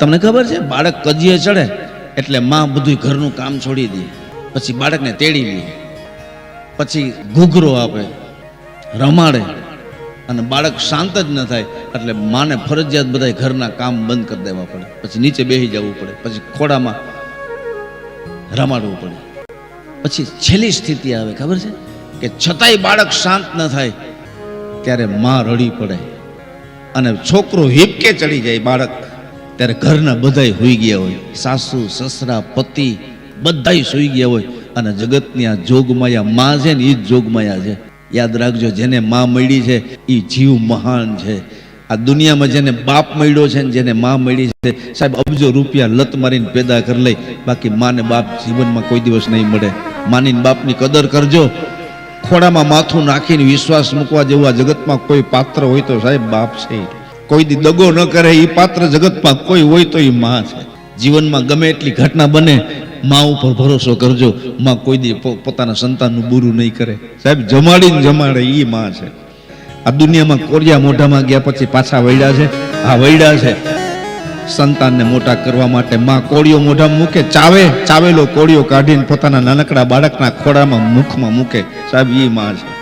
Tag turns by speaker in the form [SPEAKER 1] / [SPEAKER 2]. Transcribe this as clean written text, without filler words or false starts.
[SPEAKER 1] તમને ખબર છે, બાળક કજીએ ચડે એટલે માં બધું ઘરનું કામ છોડી દે, પછી બાળકને તેડી લે, પછી ઘૂઘરો આપે, રમાડે, અને બાળક શાંત જ ન થાય એટલે માને ફરજિયાત બધા ઘરના કામ બંધ કરી દેવા પડે, પછી નીચે બેસી જવું પડે, પછી ખોડામાં રમાડવું પડે. પછી છેલ્લી સ્થિતિ આવે ખબર છે કે છતાંય બાળક શાંત ન થાય ત્યારે માં રડી પડે અને છોકરો હિપકે ચડી જાય બાળક. ત્યારે ઘરના બધાય સૂઈ ગયા હોય, સાસુ સસરા પતિ બધાય સૂઈ ગયા હોય, અને જગતની આ જોગમાયા માં છે ને એ જ જોગમાયા છે. યાદ રાખજો, જેને માં મળી છે એ જીવ મહાન છે. આ દુનિયામાં જેને બાપ મળ્યો છે ને જેને માં મળી છે, સાહેબ અબજો રૂપિયા લત મારીને પેદા કરી લઈ, બાકી માને બાપ જીવનમાં કોઈ દિવસ નહીં મળે. માની બાપની કદર કરજો. ખોડામાં માથું નાખીને વિશ્વાસ મૂકવા જેવું આ જગતમાં કોઈ પાત્ર હોય તો સાહેબ બાપ છે. કોઈ દી દગો ન કરે એ પાત્ર જગતમાં કોઈ હોય તો એ માં છે. જીવનમાં ગમે એટલી ઘટના બને, માં ઉપર ભરોસો કરજો. માં કોઈ દી પોતાના સંતાનનું બુરું નહીં કરે સાહેબ. જમાડીને જમાડે એ માં છે. આ દુનિયામાં કોરિયા મોઢામાં ગયા પછી પાછા વળ્યા છે. આ વળ્યા છે સંતાનને મોટા કરવા માટે. માં કોળિયો મોઢામાં મૂકે, ચાવેલો કોળિયો કાઢીને પોતાના નાનકડા બાળકના ખોડામાં મુખમાં મૂકે સાહેબ, એ માં છે.